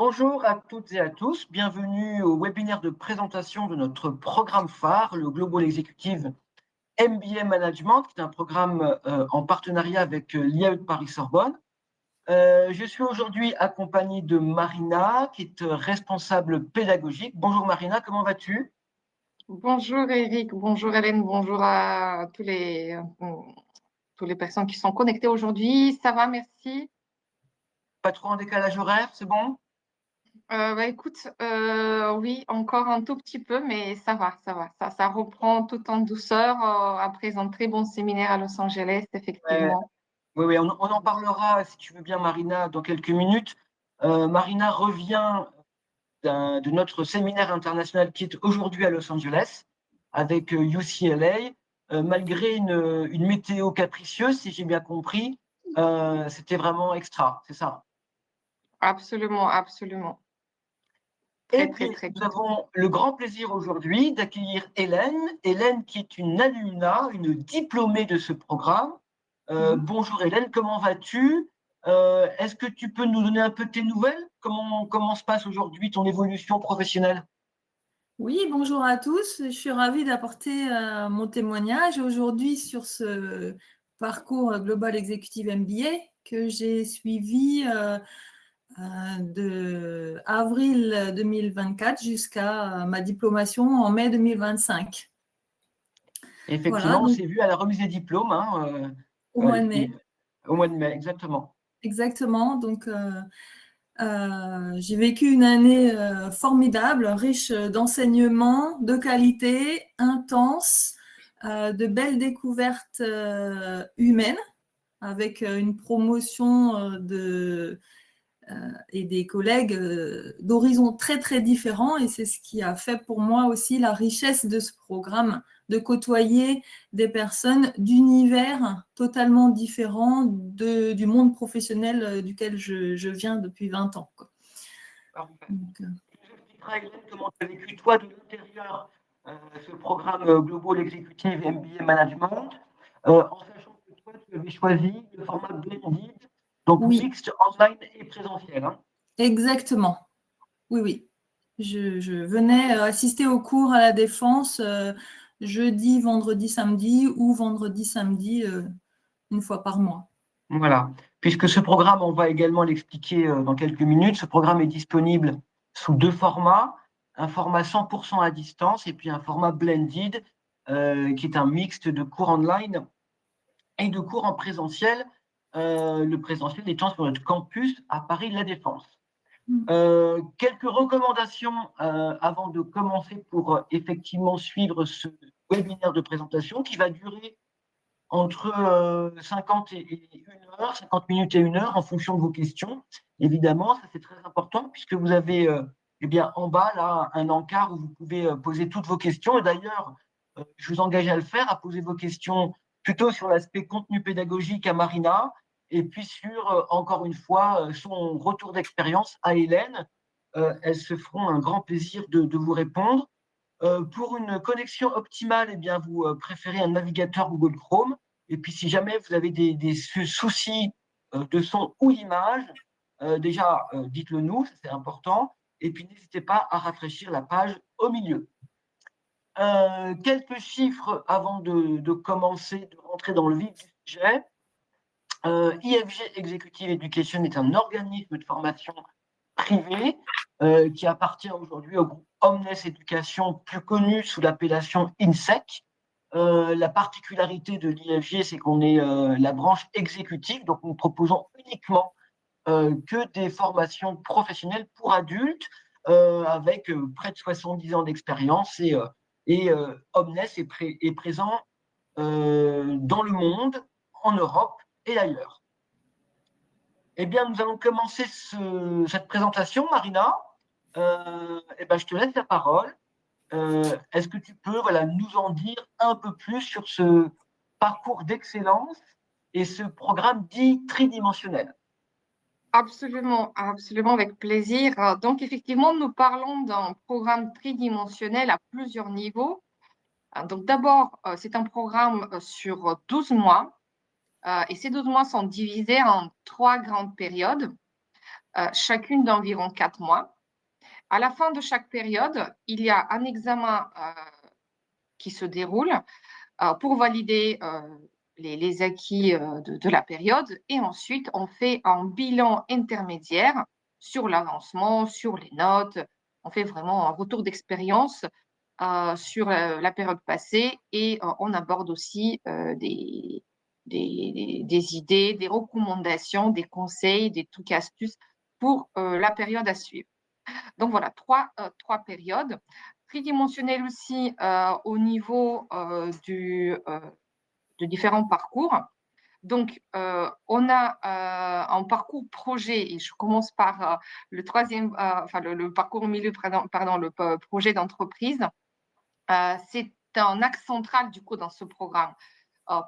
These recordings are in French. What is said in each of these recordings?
Bonjour à toutes et à tous, bienvenue au webinaire de présentation de notre programme phare, le Global Executive MBA Management, qui est un programme en partenariat avec l'IAE de Paris-Sorbonne. Je suis aujourd'hui accompagnée de Marina, qui est responsable pédagogique. Bonjour Marina, comment vas-tu? Bonjour Eric, bonjour Hélène, bonjour à tous les personnes qui sont connectées aujourd'hui. Ça va, merci. Pas trop en décalage horaire, c'est bon? Écoute, oui, encore un tout petit peu, mais ça va, ça va. Ça reprend tout en douceur après un très bon séminaire à Los Angeles, Ouais, effectivement. oui, oui, on en parlera si tu veux bien Marina dans quelques minutes. Marina revient de notre séminaire international qui est aujourd'hui à Los Angeles avec UCLA. Malgré une météo capricieuse, si j'ai bien compris, c'était vraiment extra, c'est ça. Absolument, absolument. Et Très, très, puis, très nous content. avons le grand plaisir aujourd'hui d'accueillir Hélène. Hélène, qui est une alumna, une diplômée de ce programme. Mhm. Bonjour Hélène, comment vas-tu? Est-ce que tu peux nous donner un peu tes nouvelles? Comment se passe aujourd'hui ton évolution professionnelle? Oui, bonjour à tous. Je suis ravie d'apporter mon témoignage aujourd'hui sur ce parcours Global Executive MBA que j'ai suivi de avril 2024 jusqu'à ma diplomation en mai 2025. Voilà, Effectivement, on donc s'est vu à la remise des diplômes, hein, au mois de mai. au mois de mai, exactement. Exactement. Donc, j'ai vécu une année formidable, riche d'enseignements, de qualité, intense, de belles découvertes humaines, avec une promotion et des collègues d'horizons très très différents. Et c'est ce qui a fait pour moi aussi la richesse de ce programme, de côtoyer des personnes d'univers totalement différents du monde professionnel duquel je viens depuis 20 ans, quoi. Parfait. Donc, Tu nous expliqueras, Hélène, comment tu as vécu, toi, de l'intérieur, ce programme Global Executive MBA Management, en sachant que toi, tu avais choisi le format blended, donc oui, mixte online et présentiel, hein. exactement. Oui, oui. Je venais assister aux cours à la Défense jeudi, vendredi, samedi ou vendredi, samedi, une fois par mois. Voilà. Puisque ce programme, on va également l'expliquer dans quelques minutes, ce programme est disponible sous deux formats, un format 100% à distance et puis un format blended, qui est un mixte de cours online et de cours en présentiel, le présentiel étant sur notre campus à Paris La Défense. Quelques recommandations avant de commencer pour effectivement suivre ce webinaire de présentation qui va durer entre 50 et 1 heure, 50 minutes et 1 heure en fonction de vos questions. Évidemment, ça c'est très important puisque vous avez eh bien, en bas là un encart où vous pouvez poser toutes vos questions. Et d'ailleurs, je vous engage à le faire, à poser vos questions plutôt sur l'aspect contenu pédagogique à Marina et puis sur, encore une fois, son retour d'expérience à Hélène. Elles se feront un grand plaisir de vous répondre. Pour une connexion optimale, eh bien, vous préférez un navigateur Google Chrome. Et puis, si jamais vous avez des soucis de son ou d'image, déjà, dites-le nous, c'est important. Et puis, n'hésitez pas à rafraîchir la page au milieu. Quelques chiffres avant de commencer, de rentrer dans le vif du sujet. IFG Executive Education est un organisme de formation privé qui appartient aujourd'hui au groupe Omnes Éducation, plus connu sous l'appellation INSEC. La particularité de l'IFG, c'est qu'on est la branche exécutive, donc nous proposons uniquement que des formations professionnelles pour adultes avec près de 70 ans d'expérience et Omnes est présent dans le monde, en Europe et ailleurs. Eh bien, nous allons commencer cette présentation, Marina. Eh ben, je te laisse la parole. Est-ce que tu peux voilà, nous en dire un peu plus sur ce parcours d'excellence et ce programme dit tridimensionnel? Absolument, absolument, avec plaisir. Donc, effectivement, nous parlons d'un programme tridimensionnel à plusieurs niveaux. Donc, d'abord, c'est un programme sur 12 mois et ces 12 mois sont divisés en trois grandes périodes. chacune d'environ 4 mois. À la fin de chaque période, il y a un examen qui se déroule pour valider les acquis de la période. Et ensuite, on fait un bilan intermédiaire sur l'avancement, sur les notes. On fait vraiment un retour d'expérience sur la période passée et on aborde aussi des idées, des recommandations, des conseils, des trucs astuces pour la période à suivre. Donc voilà, trois périodes. Tridimensionnelles aussi au niveau de différents parcours. Donc, on a un parcours projet, et je commence par le troisième, enfin le parcours au milieu, pardon, le projet d'entreprise. C'est un axe central du coup dans ce programme.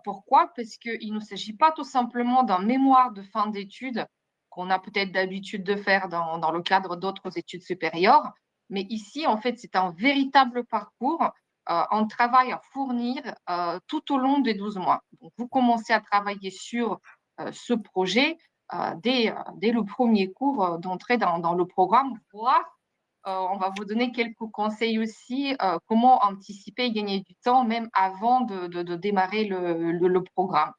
Pourquoi? Parce qu'il ne s'agit pas tout simplement d'un mémoire de fin d'études qu'on a peut-être d'habitude de faire dans le cadre d'autres études supérieures, mais ici, en fait, c'est un véritable parcours, un travail à fournir tout au long des 12 mois. Donc, vous commencez à travailler sur ce projet dès le premier cours d'entrée dans le programme, voire on va vous donner quelques conseils aussi, comment anticiper et gagner du temps même avant de démarrer le programme.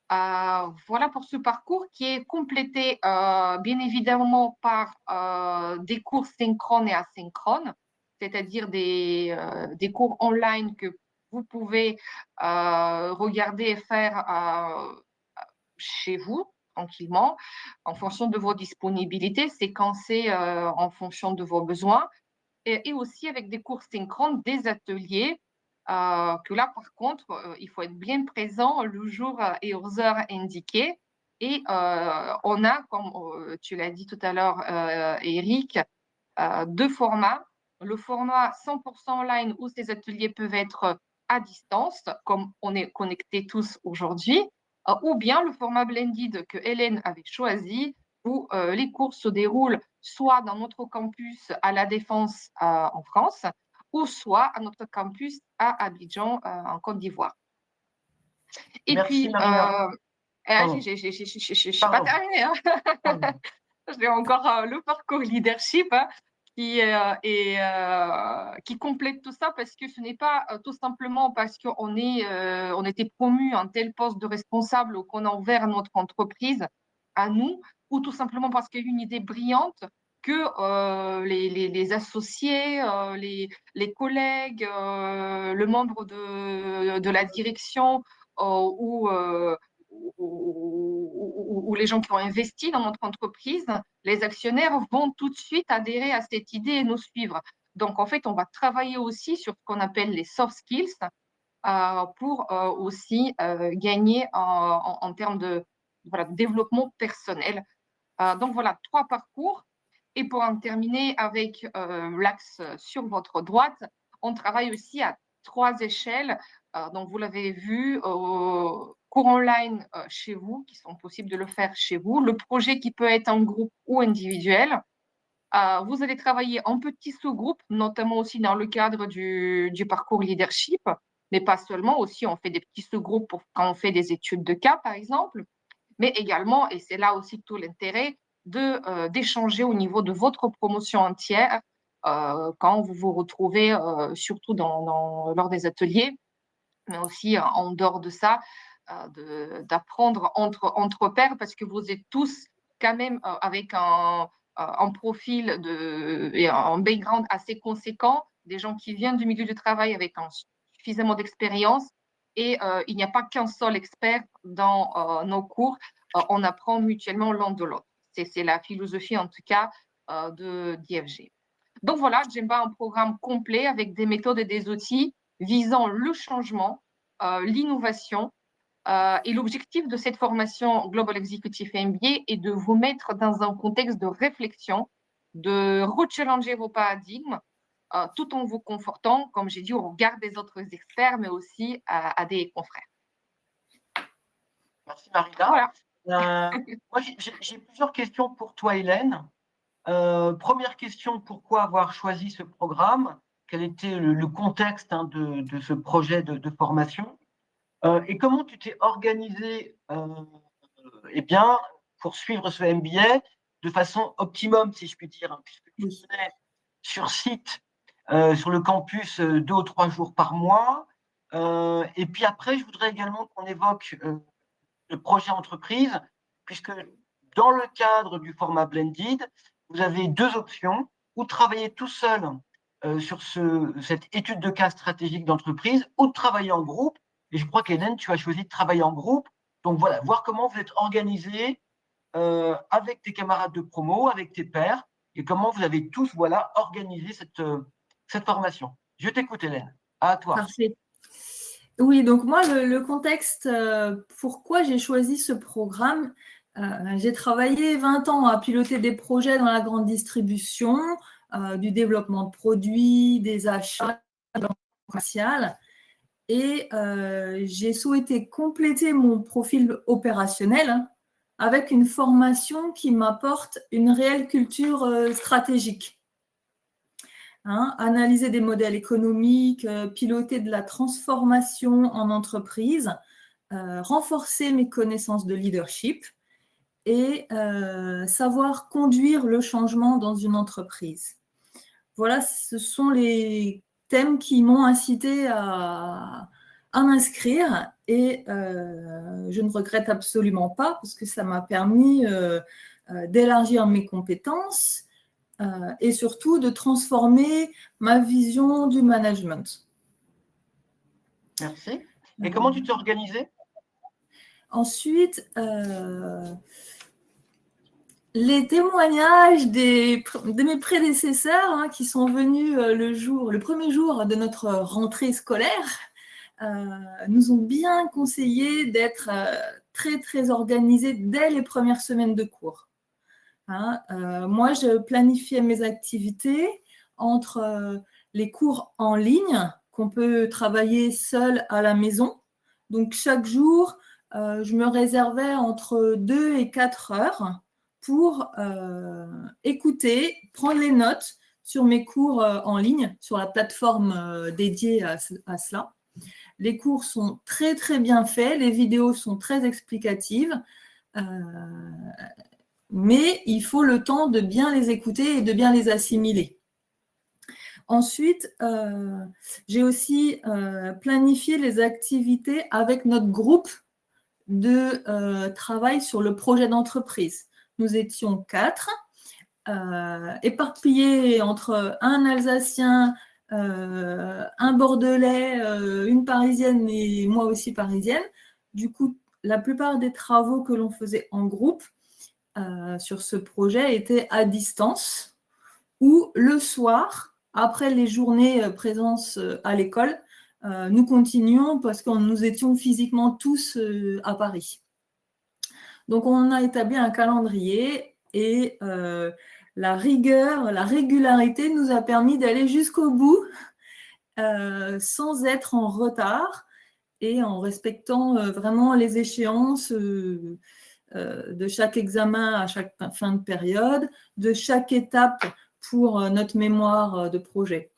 Voilà pour ce parcours qui est complété bien évidemment par des cours synchrones et asynchrones, c'est-à-dire des cours online que vous pouvez regarder et faire chez vous tranquillement, en fonction de vos disponibilités, séquencés en fonction de vos besoins, et aussi avec des cours synchrones, des ateliers, que là, par contre, il faut être bien présent le jour et aux heures indiquées. Et on a, comme tu l'as dit tout à l'heure, Eric, deux formats. Le format 100% online où ces ateliers peuvent être à distance, comme on est connectés tous aujourd'hui, ou bien le format blended que Hélène avait choisi, où les cours se déroulent soit dans notre campus à La Défense en France, ou soit à notre campus à Abidjan en Côte d'Ivoire. Et Merci, puis, Marina. je ne suis pas terminée. Hein. J'ai encore le parcours leadership qui complète tout ça parce que ce n'est pas tout simplement parce qu'on on était promu un tel poste de responsable ou qu'on a ouvert notre entreprise à nous, ou tout simplement parce qu'il y a eu une idée brillante que les associés, les collègues, le membre de la direction ou les gens qui ont investi dans notre entreprise, les actionnaires vont tout de suite adhérer à cette idée et nous suivre. Donc, en fait, on va travailler aussi sur ce qu'on appelle les soft skills pour aussi gagner en termes de développement personnel. Donc, voilà, 3 parcours. Et pour en terminer avec l'axe sur votre droite, on travaille aussi à 3 échelles. Donc, vous l'avez vu, cours online chez vous, qui sont possibles de le faire chez vous, le projet qui peut être en groupe ou individuel. Vous allez travailler en petits sous-groupes, notamment aussi dans le cadre du parcours leadership, mais pas seulement, aussi on fait des petits sous-groupes quand on fait des études de cas, par exemple, mais également, et c'est là aussi tout l'intérêt, d'échanger au niveau de votre promotion entière quand vous vous retrouvez, surtout lors des ateliers, mais aussi en dehors de ça, d'apprendre entre pairs parce que vous êtes tous quand même avec un profil et un background assez conséquent, des gens qui viennent du milieu du travail avec suffisamment d'expérience et il n'y a pas qu'un seul expert dans nos cours, on apprend mutuellement l'un de l'autre. C'est la philosophie en tout cas d'IFG. Donc voilà, Djemba, un programme complet avec des méthodes et des outils visant le changement, l'innovation. Et l'objectif de cette formation Global Executive MBA est de vous mettre dans un contexte de réflexion, de rechallenger vos paradigmes, tout en vous confortant, comme j'ai dit, au regard des autres experts, mais aussi à des confrères. Merci Marina. Voilà. Moi, j'ai plusieurs questions pour toi, Hélène. Première question, pourquoi avoir choisi ce programme? Quel était le contexte de ce projet de formation? Et comment tu t'es organisé eh bien, pour suivre ce MBA de façon optimum, si je puis dire, hein, puisque tu Oui. venais sur site, sur le campus, 2 ou 3 jours par mois. Et puis après, je voudrais également qu'on évoque le projet entreprise, puisque dans le cadre du format blended, vous avez 2 options, ou travailler tout seul sur cette étude de cas stratégique d'entreprise, ou de travailler en groupe. Et je crois qu'Hélène, tu as choisi de travailler en groupe. Donc voilà, voir comment vous êtes organisé avec tes camarades de promo, avec tes pairs, et comment vous avez tous voilà, organisé cette formation. Je t'écoute, Hélène. À toi. Parfait. Oui, donc moi, le contexte, pourquoi j'ai choisi ce programme, j'ai travaillé 20 ans à piloter des projets dans la grande distribution, du développement de produits, des achats, commercial, et j'ai souhaité compléter mon profil opérationnel, hein, avec une formation qui m'apporte une réelle culture stratégique. Hein, analyser des modèles économiques, piloter de la transformation en entreprise, renforcer mes connaissances de leadership et savoir conduire le changement dans une entreprise. Voilà, ce sont les thèmes qui m'ont incité à m'inscrire et je ne regrette absolument pas parce que ça m'a permis d'élargir mes compétences et surtout de transformer ma vision du management. Merci. Et comment tu t'es organisé? Ensuite, les témoignages de mes prédécesseurs, hein, qui sont venus le premier jour de notre rentrée scolaire, nous ont bien conseillé d'être très, très organisés dès les premières semaines de cours. Hein, moi, je planifiais mes activités entre les cours en ligne qu'on peut travailler seul à la maison. Donc, chaque jour, je me réservais entre 2 et 4 heures pour écouter, prendre les notes sur mes cours en ligne, sur la plateforme dédiée à cela. Les cours sont très, très bien faits, les vidéos sont très explicatives. Mais il faut le temps de bien les écouter et de bien les assimiler. Ensuite, j'ai aussi planifié les activités avec notre groupe de travail sur le projet d'entreprise. Nous étions 4, éparpillés entre un Alsacien, un Bordelais, une Parisienne et moi aussi parisienne. Du coup, la plupart des travaux que l'on faisait en groupe sur ce projet était à distance ou le soir, après les journées présence à l'école, nous continuions parce que nous étions physiquement tous à Paris. Donc, on a établi un calendrier et la rigueur, la régularité nous a permis d'aller jusqu'au bout sans être en retard et en respectant vraiment les échéances de chaque examen à chaque fin de période, de chaque étape pour notre mémoire de projet.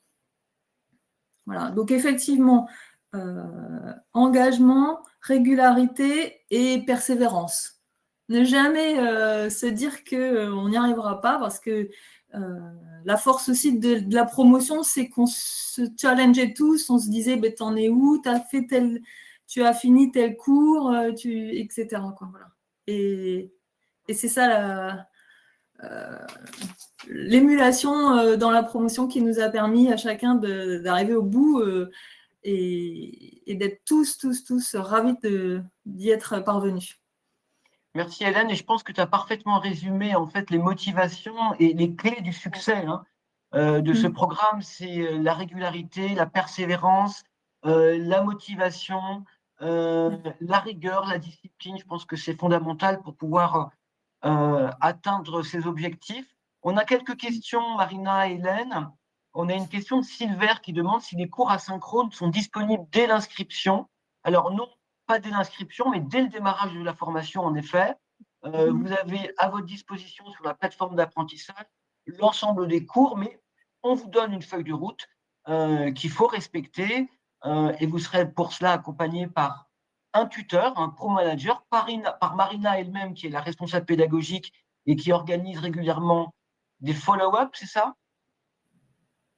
Voilà, donc effectivement, engagement, régularité et persévérance. Ne jamais se dire qu'on n'y arrivera pas parce que la force aussi de la promotion, c'est qu'on se challengeait tous, on se disait ben, t'en es où, tu as fini tel cours, etc. Quoi, voilà. Et c'est ça l'émulation dans la promotion qui nous a permis à chacun d'arriver au bout et d'être tous ravis d'y être parvenus. Merci Hélène, et je pense que tu as parfaitement résumé en fait les motivations et les clés du succès de ce programme. C'est la régularité, la persévérance, la motivation, la rigueur, la discipline. Je pense que c'est fondamental pour pouvoir atteindre ses objectifs. On a quelques questions, Marina et Hélène. On a une question de Silver qui demande si les cours asynchrones sont disponibles dès l'inscription. Alors non, pas dès l'inscription, mais dès le démarrage de la formation, en effet. Vous avez à votre disposition sur la plateforme d'apprentissage l'ensemble des cours, mais on vous donne une feuille de route qu'il faut respecter et vous serez pour cela accompagné par un tuteur, un pro-manager, par Marina elle-même qui est la responsable pédagogique et qui organise régulièrement des follow-up, c'est ça?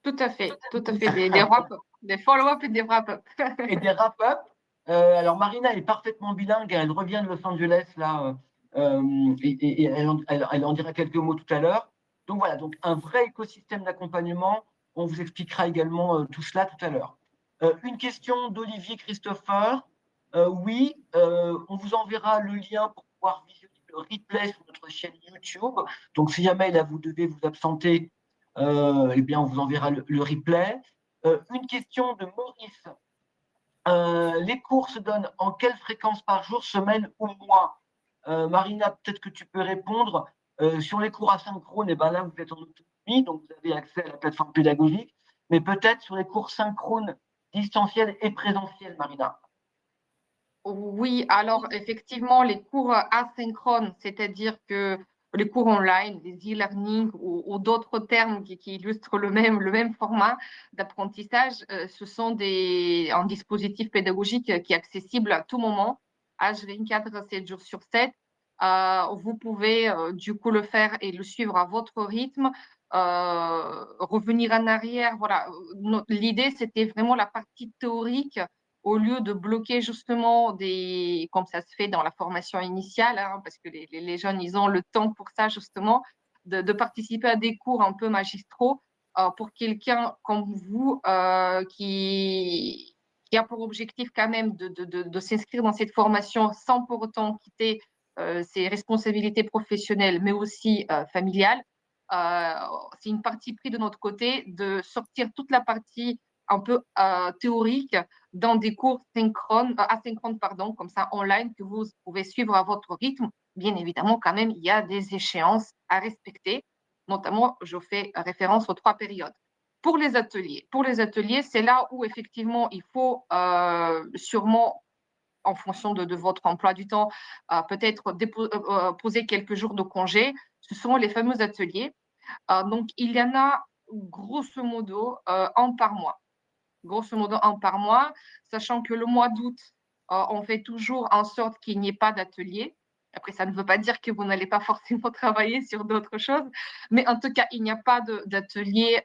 Tout à fait, des wrap-up, des follow-up et des wrap-up. Et des wrap-up. Alors Marina est parfaitement bilingue, elle revient de Los Angeles là, et elle en dira quelques mots tout à l'heure. Donc voilà, donc un vrai écosystème d'accompagnement. On vous expliquera également tout cela tout à l'heure. Une question d'Olivier Christopher. Oui, on vous enverra le lien pour pouvoir visionner le replay sur notre chaîne YouTube. Donc si jamais là vous devez vous absenter, eh bien on vous enverra le replay. Une question de Maurice. Les cours se donnent en quelle fréquence par jour, semaine ou mois? Marina, peut-être que tu peux répondre. Sur les cours asynchrones, et ben là, vous êtes en autonomie, donc vous avez accès à la plateforme pédagogique. Mais peut-être sur les cours synchrones, distanciels et présentiels, Marina. Oui, alors effectivement, les cours asynchrones, c'est-à-dire que les cours online, les e-learning ou d'autres termes qui illustrent le même format d'apprentissage, ce sont un dispositif pédagogique qui est accessible à tout moment, H24, 7 jours sur 7. Vous pouvez du coup le faire et le suivre à votre rythme, revenir en arrière. Voilà, l'idée, c'était vraiment la partie théorique au lieu de bloquer justement comme ça se fait dans la formation initiale, hein, parce que les jeunes, ils ont le temps pour ça justement, de participer à des cours un peu magistraux pour quelqu'un comme vous qui a pour objectif quand même de s'inscrire dans cette formation sans pour autant quitter ses responsabilités professionnelles, mais aussi familiales. Euh, c'est une partie prise de notre côté de sortir toute la partie un peu théorique dans des cours asynchrones, pardon, comme ça online, que vous pouvez suivre à votre rythme. Bien évidemment, quand même, il y a des échéances à respecter. Notamment, je fais référence aux 3 périodes. Pour les ateliers, c'est là où effectivement il faut sûrement, en fonction de votre emploi du temps, peut-être poser quelques jours de congé. Ce sont les fameux ateliers. Donc, il y en a grosso modo un par mois. Grosso modo, un par mois, sachant que le mois d'août, on fait toujours en sorte qu'il n'y ait pas d'atelier. Après, ça ne veut pas dire que vous n'allez pas forcément travailler sur d'autres choses, mais en tout cas, il n'y a pas d'atelier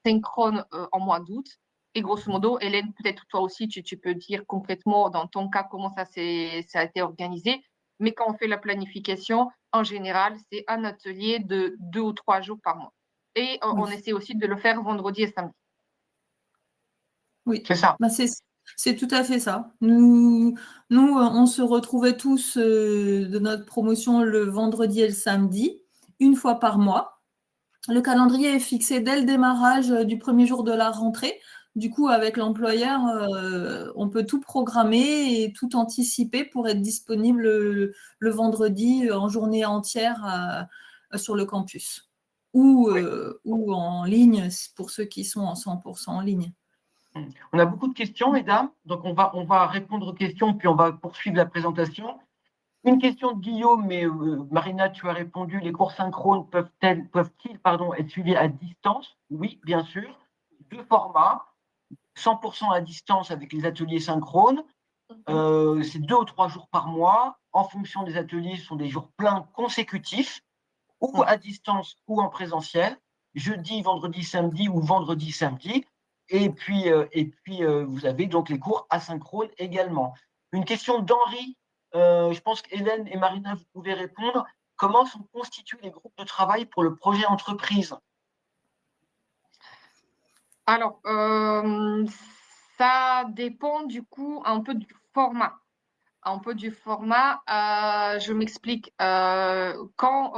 synchrone en mois d'août. Et grosso modo, Hélène, peut-être toi aussi, tu peux dire concrètement dans ton cas comment ça a été organisé. Mais quand on fait la planification, en général, c'est un atelier de 2 ou 3 jours par mois. Et on Oui. essaie aussi de le faire vendredi et samedi. Oui, C'est ça. bah, c'est tout à fait ça. Nous, on se retrouvait tous de notre promotion le vendredi et le samedi, une fois par mois. Le calendrier est fixé dès le démarrage du premier jour de la rentrée. Du coup, avec l'employeur, on peut tout programmer et tout anticiper pour être disponible le vendredi en journée entière sur le campus ou en ligne pour ceux qui sont en 100% en ligne. On a beaucoup de questions, mesdames, donc on va répondre aux questions, puis on va poursuivre la présentation. Une question de Guillaume, mais Marina, tu as répondu, les cours synchrones peuvent-ils être suivis à distance? Oui, bien sûr. 2 formats, 100% à distance avec les ateliers synchrones. C'est 2 ou 3 jours par mois. En fonction des ateliers, ce sont des jours pleins consécutifs, ou à distance ou en présentiel, jeudi, vendredi, samedi ou vendredi, samedi. Et puis, vous avez donc les cours asynchrones également. Une question d'Henri. Je pense qu'Hélène et Marina, vous pouvez répondre. Comment sont constitués les groupes de travail pour le projet entreprise? Alors, ça dépend du coup un peu du format. Je m'explique. Quand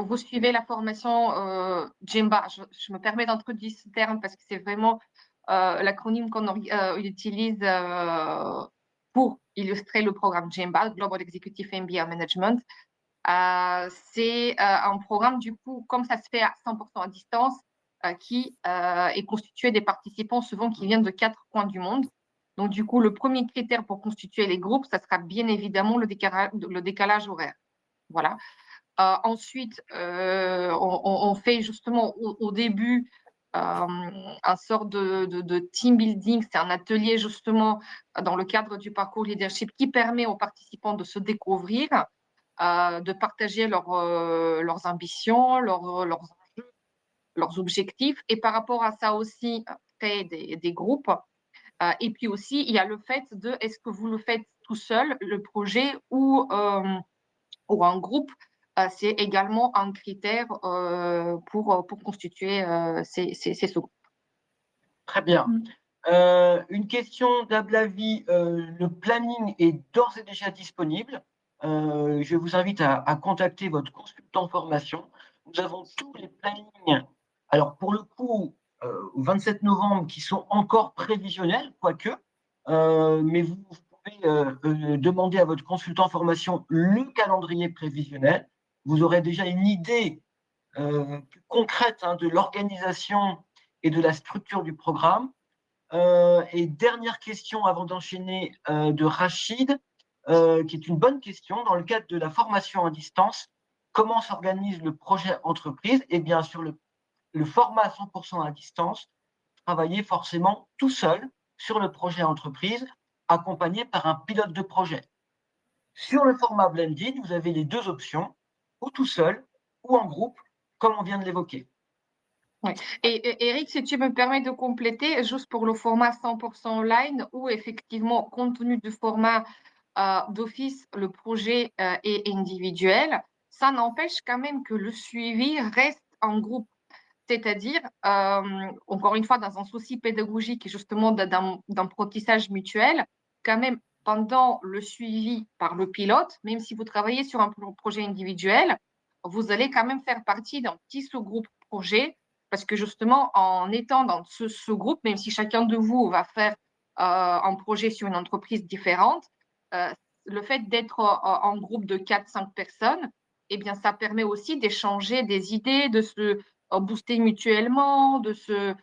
vous suivez la formation Gemba, je me permets d'introduire ce terme parce que c'est vraiment l'acronyme qu'on utilise pour illustrer le programme Gemba, Global Executive MBA Management. C'est un programme, du coup, comme ça se fait à 100% à distance, qui est constitué des participants souvent qui viennent de 4 coins du monde. Donc, du coup, le premier critère pour constituer les groupes, ça sera bien évidemment le décalage horaire. Voilà. Ensuite, on fait justement au début un sort de team building. C'est un atelier justement dans le cadre du parcours leadership qui permet aux participants de se découvrir. de partager leurs ambitions, leurs enjeux, leurs objectifs. Et par rapport à ça aussi, créer des groupes. Et puis aussi, il y a le fait de est-ce que vous le faites tout seul, le projet, ou en groupe. C'est également un critère pour constituer ces sous-groupes. Très bien. Une question d'Ablavi. Le planning est d'ores et déjà disponible. Je vous invite à contacter votre consultant formation. Nous avons tous les plannings, alors pour le coup, au 27 novembre, qui sont encore prévisionnels, quoique, mais vous pouvez demander à votre consultant formation le calendrier prévisionnel. Vous aurez déjà une idée plus concrète de l'organisation et de la structure du programme. Et dernière question avant d'enchaîner de Rachid, qui est une bonne question. Dans le cadre de la formation à distance, comment s'organise le projet entreprise? Eh bien, sur le format 100% à distance, travailler forcément tout seul sur le projet entreprise, accompagné par un pilote de projet. Sur le format blended, vous avez les deux options, ou tout seul, ou en groupe, comme on vient de l'évoquer. Oui. Et Eric, si tu me permets de compléter, juste pour le format 100% online, où effectivement, compte tenu du format d'office, le projet est individuel, ça n'empêche quand même que le suivi reste en groupe. C'est-à-dire, encore une fois, dans un souci pédagogique et justement d'apprentissage mutuel, quand même, pendant le suivi par le pilote, même si vous travaillez sur un projet individuel, vous allez quand même faire partie d'un petit sous-groupe projet, parce que justement, en étant dans ce sous-groupe, même si chacun de vous va faire un projet sur une entreprise différente, le fait d'être en groupe de 4-5 personnes, eh bien, ça permet aussi d'échanger des idées, de se booster mutuellement, de se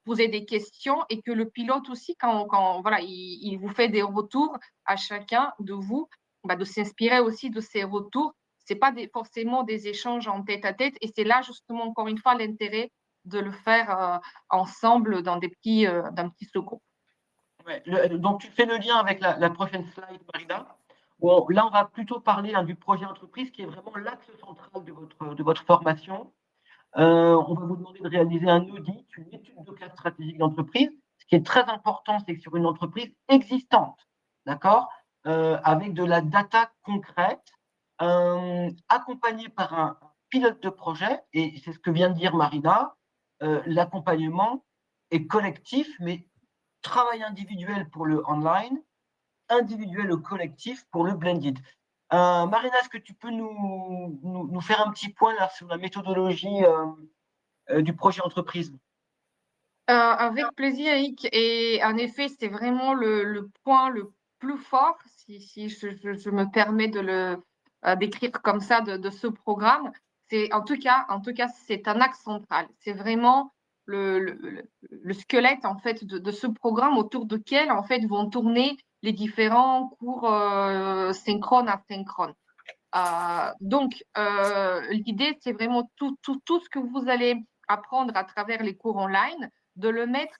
poser des questions, et que le pilote aussi, quand voilà, il vous fait des retours à chacun de vous, de s'inspirer aussi de ces retours. C'est pas forcément des échanges en tête à tête, et c'est là justement encore une fois l'intérêt de le faire ensemble dans d'un petit sous-groupe. Ouais, donc tu fais le lien avec la prochaine slide, Marina. Bon, là, on va plutôt parler du projet entreprise, qui est vraiment l'axe central de votre formation. On va vous demander de réaliser un audit, une étude de cas stratégique d'entreprise. Ce qui est très important, c'est que sur une entreprise existante, d'accord, avec de la data concrète, accompagnée par un pilote de projet, et c'est ce que vient de dire Marina, l'accompagnement est collectif, mais travail individuel pour le online, individuel ou collectif pour le blended. Marina, est-ce que tu peux nous faire un petit point là, sur la méthodologie du projet entreprise? Avec plaisir, Eric. Et en effet, c'est vraiment le point le plus fort, si je me permets de le décrire comme ça, de ce programme. C'est en tout cas, c'est un axe central. C'est vraiment le squelette en fait de ce programme, autour duquel en fait vont tourner les différents cours synchrones, asynchrones. Donc, l'idée, c'est vraiment tout ce que vous allez apprendre à travers les cours online, de le mettre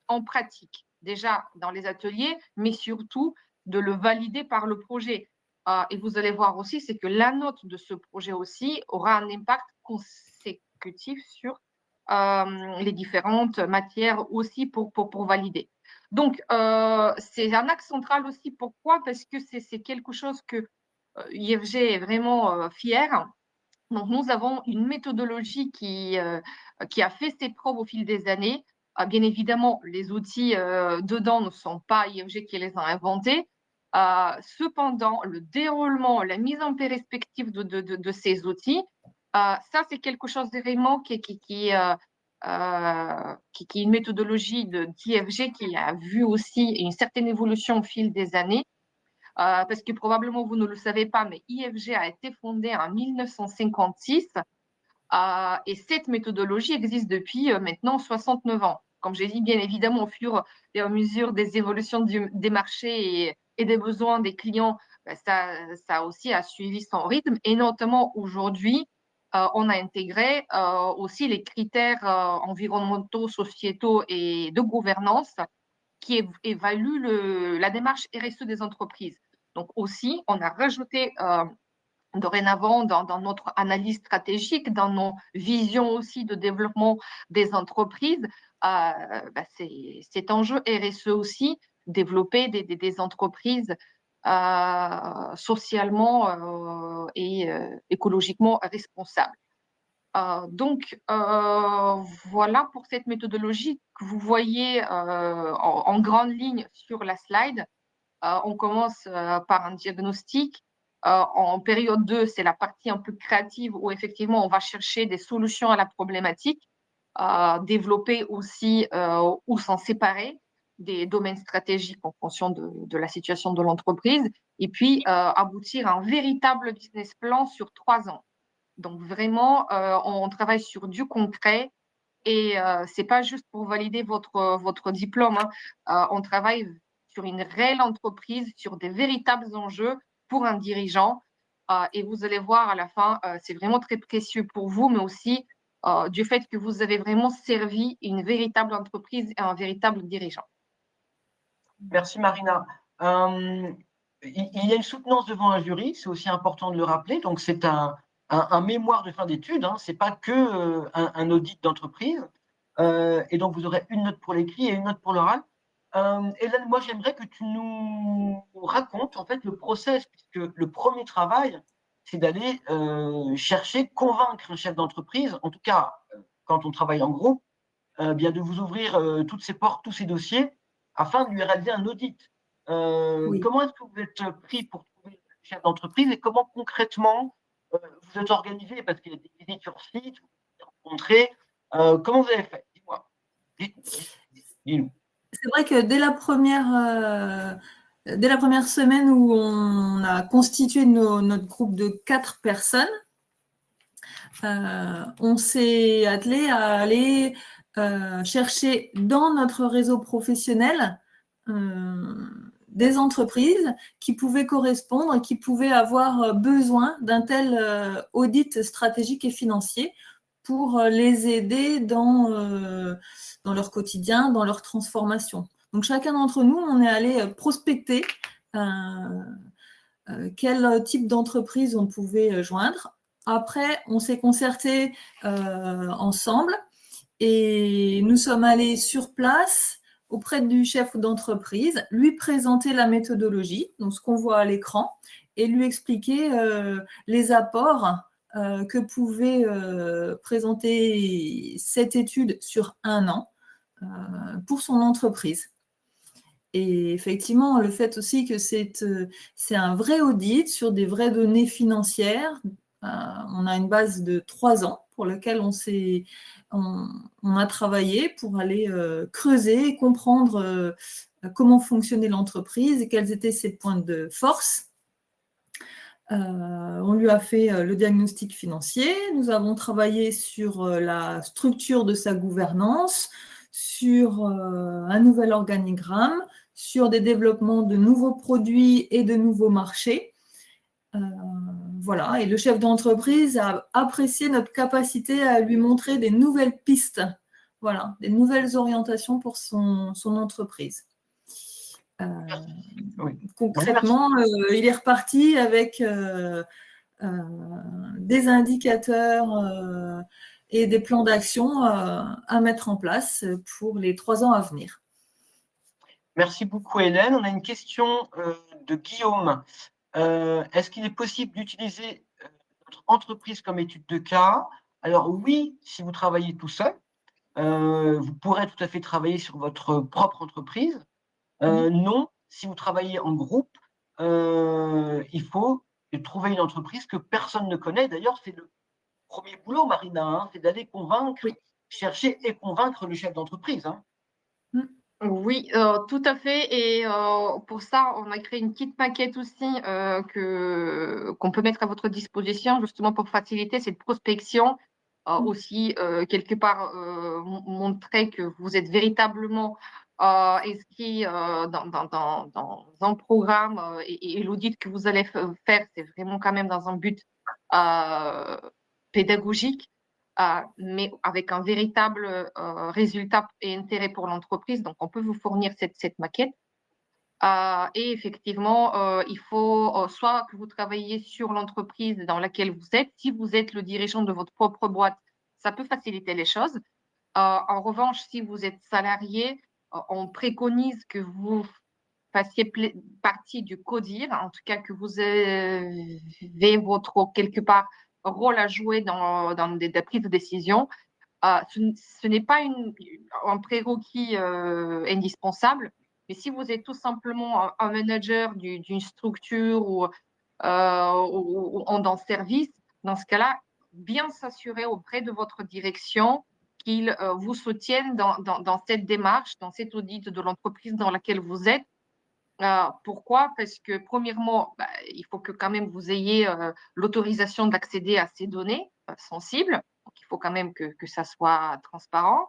en pratique, déjà dans les ateliers, mais surtout de le valider par le projet. Et vous allez voir aussi, c'est que la note de ce projet aussi aura un impact consécutif sur les différentes matières aussi pour valider. Donc, c'est un axe central aussi. Pourquoi? Parce que c'est quelque chose que IFG est vraiment fier. Donc, nous avons une méthodologie qui a fait ses preuves au fil des années. Bien évidemment, les outils dedans ne sont pas IFG qui les a inventés. Cependant, le déroulement, la mise en perspective de ces outils, ça, c'est quelque chose de vraiment qui est une méthodologie d'IFG qui a vu aussi une certaine évolution au fil des années. Parce que probablement vous ne le savez pas, mais IFG a été fondée en 1956 et cette méthodologie existe depuis maintenant 69 ans. Comme j'ai dit, bien évidemment, au fur et à mesure des évolutions des marchés et des besoins des clients, ça aussi a suivi son rythme. Et notamment aujourd'hui, on a intégré aussi les critères environnementaux, sociétaux et de gouvernance qui évalue la démarche RSE des entreprises. Donc aussi, on a rajouté dorénavant, dans notre analyse stratégique, dans nos visions aussi de développement des entreprises, cet enjeu RSE aussi, développer des entreprises socialement et écologiquement responsables. Voilà pour cette méthodologie que vous voyez en grande ligne sur la slide. On commence par un diagnostic. En période 2, c'est la partie un peu créative où effectivement on va chercher des solutions à la problématique, développer aussi ou s'en séparer des domaines stratégiques en fonction de la situation de l'entreprise, et puis aboutir à un véritable business plan sur 3 ans. Donc vraiment, on travaille sur du concret et c'est pas juste pour valider votre diplôme, hein. On travaille sur une réelle entreprise, sur des véritables enjeux pour un dirigeant. Et vous allez voir à la fin, c'est vraiment très précieux pour vous, mais aussi du fait que vous avez vraiment servi une véritable entreprise et un véritable dirigeant. Merci Marina. Il y a une soutenance devant un jury, c'est aussi important de le rappeler. Donc c'est un mémoire de fin d'études, hein. C'est pas que un audit d'entreprise. Et donc vous aurez une note pour l'écrit et une note pour l'oral. Hélène, moi j'aimerais que tu nous racontes en fait le process, puisque le premier travail, c'est d'aller chercher, convaincre un chef d'entreprise, en tout cas quand on travaille en groupe, bien de vous ouvrir toutes ces portes, tous ces dossiers, afin de lui réaliser un audit. Oui. Comment est-ce que vous êtes pris pour trouver le chef d'entreprise et comment concrètement vous êtes organisé? Parce qu'il y a des visites sur site, vous vous rencontrez. Comment vous avez fait? Dis-moi. Dis-nous. C'est vrai que dès la première semaine où on a constitué notre groupe de 4 personnes, on s'est attelé à aller chercher dans notre réseau professionnel des entreprises qui pouvaient correspondre, qui pouvaient avoir besoin d'un tel audit stratégique et financier pour les aider dans leur quotidien, dans leur transformation. Donc chacun d'entre nous, on est allé prospecter quel type d'entreprise on pouvait joindre. Après, on s'est concerté ensemble et nous sommes allés sur place auprès du chef d'entreprise, lui présenter la méthodologie, donc ce qu'on voit à l'écran, et lui expliquer les apports que pouvait présenter cette étude sur 1 an pour son entreprise. Et effectivement, le fait aussi que c'est un vrai audit sur des vraies données financières. On a une base de 3 ans pour laquelle on a travaillé pour aller creuser et comprendre comment fonctionnait l'entreprise et quels étaient ses points de force. On lui a fait le diagnostic financier. Nous avons travaillé sur la structure de sa gouvernance, sur un nouvel organigramme, sur des développements de nouveaux produits et de nouveaux marchés. Voilà, et le chef d'entreprise a apprécié notre capacité à lui montrer des nouvelles pistes, voilà, des nouvelles orientations pour son entreprise. Oui. Concrètement, il est reparti avec des indicateurs et des plans d'action à mettre en place pour les 3 ans à venir. Merci beaucoup Hélène. On a une question de Guillaume. Est-ce qu'il est possible d'utiliser votre entreprise comme étude de cas? Alors oui, si vous travaillez tout seul, vous pourrez tout à fait travailler sur votre propre entreprise. Non, si vous travaillez en groupe, il faut trouver une entreprise que personne ne connaît. D'ailleurs, c'est le premier boulot, Marina, hein, c'est d'aller convaincre, chercher et convaincre le chef d'entreprise. Hein. Oui, tout à fait. Et pour ça, on a créé une petite maquette aussi qu'on peut mettre à votre disposition, justement pour faciliter cette prospection. Aussi, quelque part, montrer que vous êtes véritablement inscrit dans un programme et l'audit que vous allez faire, c'est vraiment quand même dans un but pédagogique. Mais avec un véritable résultat et intérêt pour l'entreprise. Donc, on peut vous fournir cette maquette. Et effectivement, il faut soit que vous travaillez sur l'entreprise dans laquelle vous êtes. Si vous êtes le dirigeant de votre propre boîte, ça peut faciliter les choses. En revanche, si vous êtes salarié, on préconise que vous fassiez partie du CODIR, en tout cas que vous avez votre, quelque part, rôle à jouer dans des prises de décision. Ce n'est pas un prérequis indispensable, mais si vous êtes tout simplement un manager d'une structure ou dans service, dans ce cas-là, bien s'assurer auprès de votre direction qu'ils vous soutiennent dans cette démarche, dans cet audit de l'entreprise dans laquelle vous êtes. Pourquoi? Parce que premièrement, il faut que quand même vous ayez l'autorisation d'accéder à ces données sensibles. Donc, il faut quand même que ça soit transparent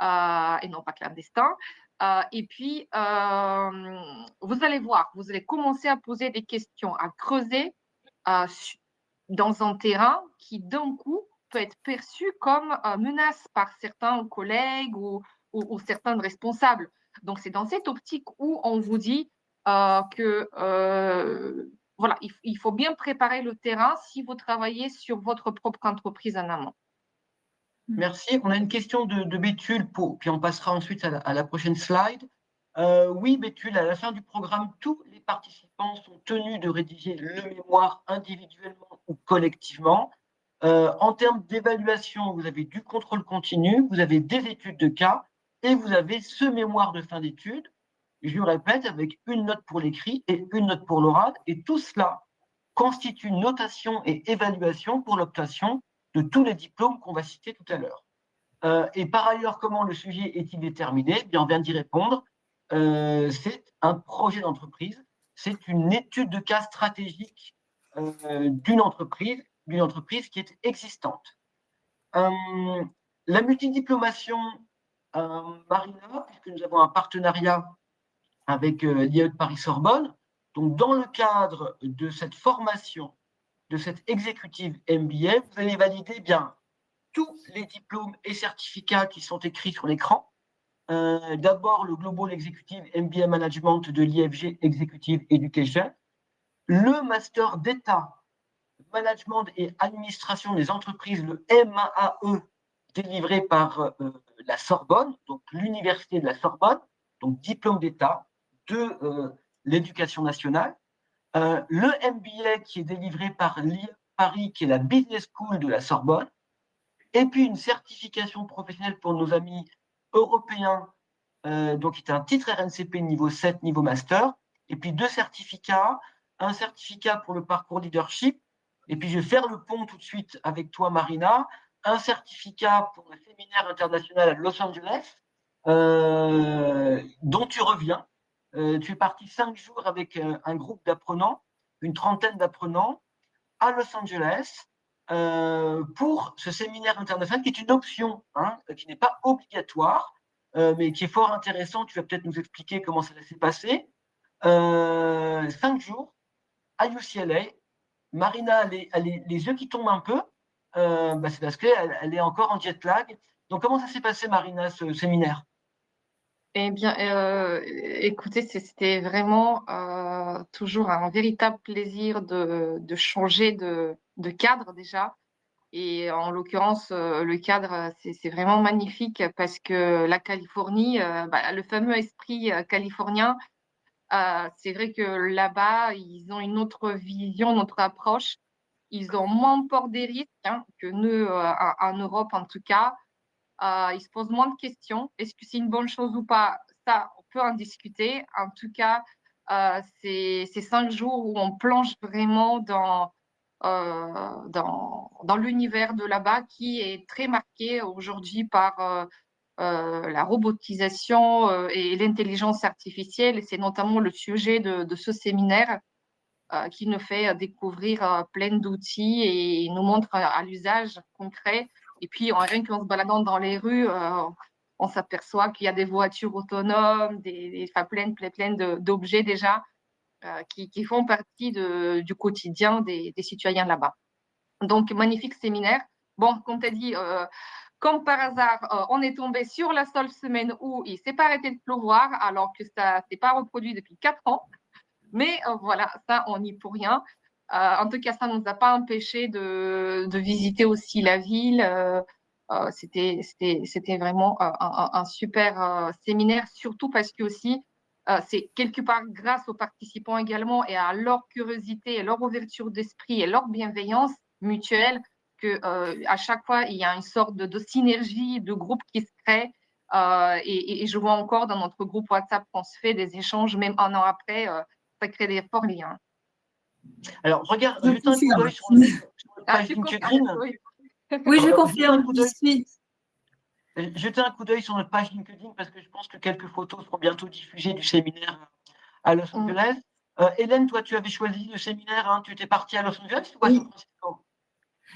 et non pas clandestin. Et puis, vous allez voir, vous allez commencer à poser des questions, à creuser dans un terrain qui, d'un coup, peut être perçu comme menace par certains collègues ou certains responsables. Donc, c'est dans cette optique où on vous dit que voilà, il faut bien préparer le terrain si vous travaillez sur votre propre entreprise en amont. Merci. On a une question de Béthule, puis on passera ensuite à la prochaine slide. Oui, Béthule, à la fin du programme, tous les participants sont tenus de rédiger le mémoire individuellement ou collectivement. En termes d'évaluation, vous avez du contrôle continu, vous avez des études de cas et vous avez ce mémoire de fin d'études. Je répète, avec une note pour l'écrit et une note pour l'oral. Et tout cela constitue notation et évaluation pour l'obtention de tous les diplômes qu'on va citer tout à l'heure. Et par ailleurs, comment le sujet est-il déterminé? Bien, on vient d'y répondre. C'est un projet d'entreprise, c'est une étude de cas stratégique d'une entreprise qui est existante. La multidiplomation, Marina, puisque nous avons un partenariat avec l'IAE de Paris-Sorbonne, donc dans le cadre de cette formation, de cette exécutive MBA, vous allez valider bien tous les diplômes et certificats qui sont écrits sur l'écran. D'abord, le Global Executive MBA Management de l'IFG Executive Education, le Master d'État Management et Administration des entreprises, le MAAE, délivré par la Sorbonne, donc l'Université de la Sorbonne, donc diplôme d'État de l'éducation nationale. Le MBA qui est délivré par l'IA Paris, qui est la Business School de la Sorbonne. Et puis une certification professionnelle pour nos amis européens, donc qui est un titre RNCP niveau 7, niveau master. Et puis 2 certificats, un certificat pour le parcours leadership. Et puis je vais faire le pont tout de suite avec toi, Marina, un certificat pour le séminaire international à Los Angeles, dont tu reviens. Tu es parti 5 jours avec un groupe d'apprenants, une trentaine d'apprenants, à Los Angeles pour ce séminaire international qui est une option, hein, qui n'est pas obligatoire, mais qui est fort intéressant. Tu vas peut-être nous expliquer comment ça s'est passé. 5 jours à UCLA. Marina a les yeux qui tombent un peu. C'est parce qu'elle est encore en jet lag. Donc, comment ça s'est passé, Marina, ce séminaire? Eh bien, écoutez, c'était vraiment toujours un véritable plaisir de changer de cadre déjà. Et en l'occurrence, le cadre, c'est vraiment magnifique parce que la Californie, le fameux esprit californien, c'est vrai que là-bas, ils ont une autre vision, une autre approche. Ils ont moins peur des risques que nous, en Europe en tout cas. Ils se posent moins de questions. Est-ce que c'est une bonne chose ou pas? Ça, on peut en discuter. En tout cas, c'est 5 jours où on plonge vraiment dans l'univers de là-bas qui est très marqué aujourd'hui par la robotisation et l'intelligence artificielle. Et c'est notamment le sujet de ce séminaire qui nous fait découvrir plein d'outils et nous montre à l'usage concret. Et puis, rien qu'en se baladant dans les rues, on s'aperçoit qu'il y a des voitures autonomes, plein d'objets déjà qui font partie du quotidien des citoyens là-bas. Donc, magnifique séminaire. Bon, comme tu as dit, comme par hasard, on est tombé sur la seule semaine où il ne s'est pas arrêté de pleuvoir, alors que ça ne s'est pas reproduit depuis 4 ans. Mais voilà, ça, on n'y peut rien. En tout cas, ça ne nous a pas empêché de visiter aussi la ville. C'était vraiment un super séminaire, surtout parce que aussi, c'est quelque part grâce aux participants également et à leur curiosité, et leur ouverture d'esprit et leur bienveillance mutuelle que à chaque fois, il y a une sorte de synergie, de groupe qui se crée. Et je vois encore dans notre groupe WhatsApp qu'on se fait des échanges, même un an après, ça crée des forts liens. Alors, regarde, Je jette un coup d'œil sur confirme. notre page Tu confirmes, LinkedIn. oui. Oui, je Jette un confirme, coup j'y d'œil. suis. Jetez un coup d'œil sur notre page LinkedIn parce que je pense que quelques photos seront bientôt diffusées du séminaire à Los Angeles. Hélène, toi, tu avais choisi le séminaire, hein, tu étais partie à Los Angeles ou à San Francisco?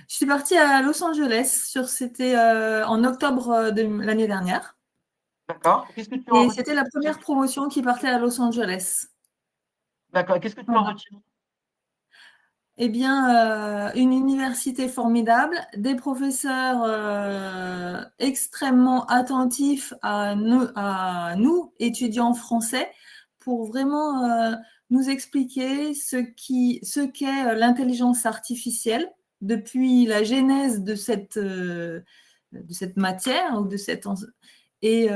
Je suis partie à Los Angeles, c'était en octobre de l'année dernière. D'accord. Qu'est-ce que tu en Et retiens? c'était la première promotion qui partait à Los Angeles. D'accord. Qu'est-ce que tu en retiens? Eh bien, une université formidable, des professeurs extrêmement attentifs à nous, étudiants français, pour vraiment nous expliquer ce qu'est l'intelligence artificielle depuis la genèse de cette matière ou de cette et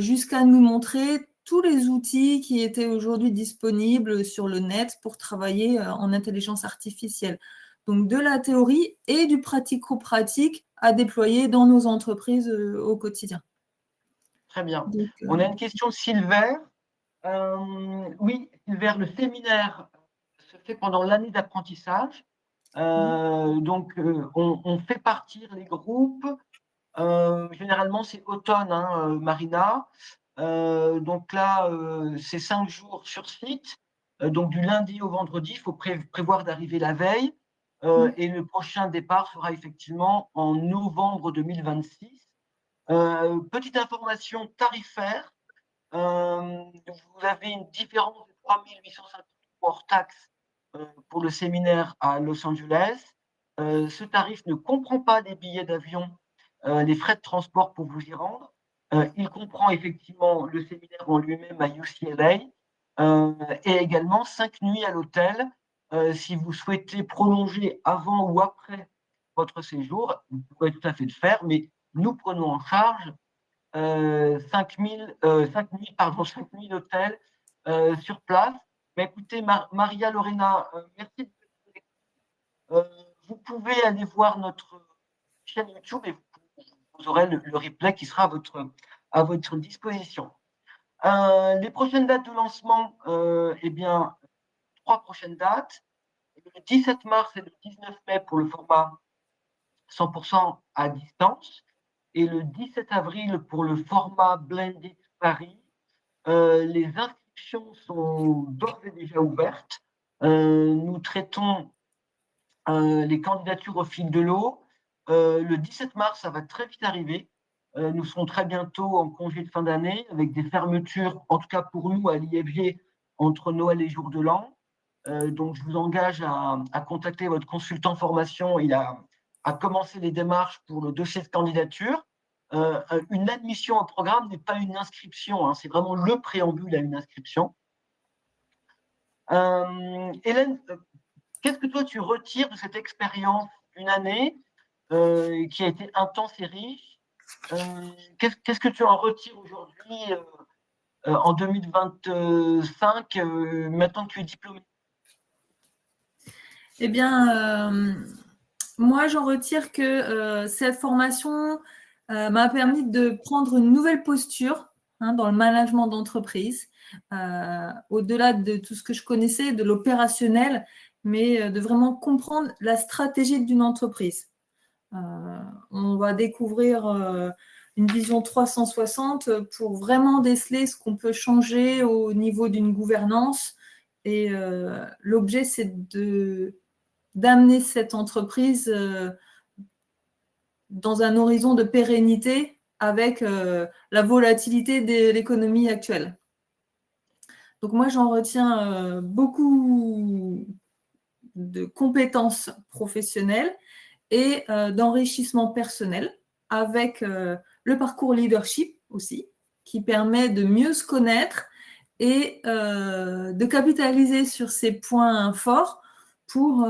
jusqu'à nous montrer tous les outils qui étaient aujourd'hui disponibles sur le net pour travailler en intelligence artificielle. Donc, de la théorie et du pratico-pratique à déployer dans nos entreprises au quotidien. Très bien. Donc, on a une question de Sylvain. Oui, Sylvain, le séminaire se fait pendant l'année d'apprentissage. Donc, on fait partir les groupes. Généralement, c'est automne, hein, Marina. Donc là, c'est 5 jours sur site. Donc du lundi au vendredi, il faut prévoir d'arriver la veille. Et le prochain départ sera effectivement en novembre 2026. Petite information tarifaire. Vous avez une différence de 3 850 hors taxe pour le séminaire à Los Angeles. Ce tarif ne comprend pas les billets d'avion, les frais de transport pour vous y rendre. Il comprend effectivement le séminaire en lui-même à UCLA et également 5 nuits à l'hôtel. Si vous souhaitez prolonger avant ou après votre séjour, vous pourrez tout à fait le faire, mais nous prenons en charge 5 nuits d'hôtel sur place. Mais écoutez, Maria Lorena, merci. Vous pouvez aller voir notre chaîne YouTube et vous aurez le replay qui sera à votre disposition. Les prochaines dates de lancement, eh bien, 3 prochaines dates. Le 17 mars et le 19 mai pour le format 100% à distance et le 17 avril pour le format Blended Paris. Les inscriptions sont d'ores et déjà ouvertes. Nous traitons les candidatures au fil de l'eau. Le 17 mars, ça va très vite arriver. Nous serons très bientôt en congé de fin d'année avec des fermetures, en tout cas pour nous à l'IFG, entre Noël et Jour de l'An. Donc, je vous engage à contacter votre consultant formation et à commencer les démarches pour le dossier de candidature. Une admission au programme n'est pas une inscription, hein, c'est vraiment le préambule à une inscription. Hélène, qu'est-ce que toi tu retires de cette expérience d'une année qui a été intense et riche? Qu'est-ce que tu en retires aujourd'hui en 2025, maintenant que tu es diplômée? Eh bien, moi, j'en retire que cette formation m'a permis de prendre une nouvelle posture dans le management d'entreprise, au-delà de tout ce que je connaissais, de l'opérationnel, mais de vraiment comprendre la stratégie d'une entreprise. On va découvrir une vision 360 pour vraiment déceler ce qu'on peut changer au niveau d'une gouvernance. Et l'objet, c'est d'amener cette entreprise dans un horizon de pérennité avec la volatilité de l'économie actuelle. Donc moi, j'en retiens beaucoup de compétences professionnelles et d'enrichissement personnel avec le parcours leadership aussi, qui permet de mieux se connaître et de capitaliser sur ses points forts pour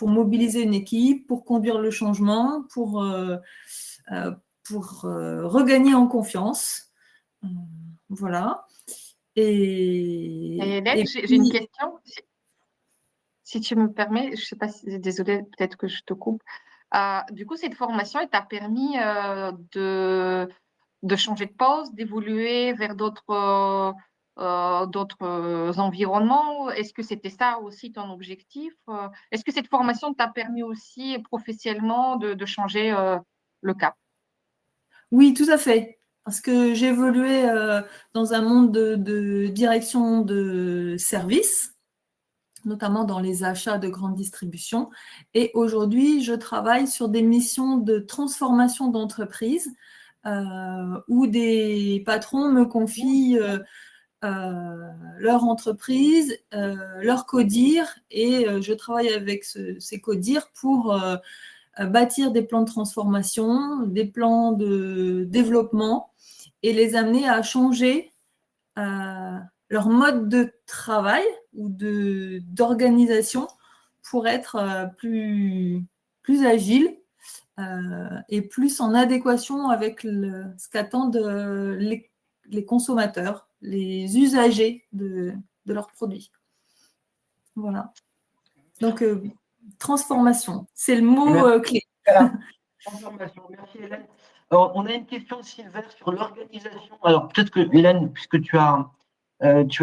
mobiliser une équipe, pour conduire le changement, pour regagner en confiance. Voilà. Et Hélène, j'ai une question, si tu me permets. Je ne sais pas si, désolée, peut-être que je te coupe. Du coup, cette formation, elle t'a permis de changer de poste, d'évoluer vers d'autres environnements. Est-ce que c'était ça aussi ton objectif? Est-ce que cette formation t'a permis aussi professionnellement de changer le cap? Oui, tout à fait. Parce que j'évoluais dans un monde de direction de services, notamment dans les achats de grande distribution. Et aujourd'hui, je travaille sur des missions de transformation d'entreprise où des patrons me confient leur entreprise, leur codir, et je travaille avec ces codires pour bâtir des plans de transformation, des plans de développement et les amener à changer leur mode de travail ou d'organisation pour être plus agile et plus en adéquation avec ce qu'attendent les consommateurs, les usagers de leurs produits. Voilà. Donc, transformation, c'est le mot clé. Voilà. Transformation. Merci Hélène. Alors, on a une question de Sylvain sur l'organisation. Alors peut-être que Hélène, puisque tu as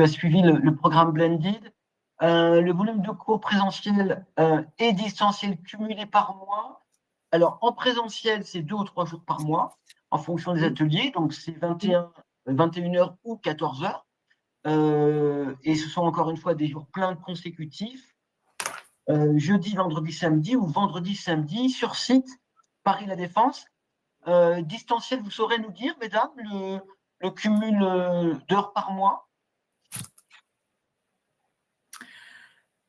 suivi le programme Blended, le volume de cours présentiel et distanciel cumulé par mois. Alors en présentiel, c'est 2 ou 3 jours par mois en fonction des ateliers. Donc c'est 21 heures ou 14 heures. Et ce sont encore une fois des jours pleins consécutifs. Jeudi, vendredi, samedi ou vendredi, samedi sur site, Paris La Défense. Distanciel, vous saurez nous dire, mesdames, le cumul d'heures par mois?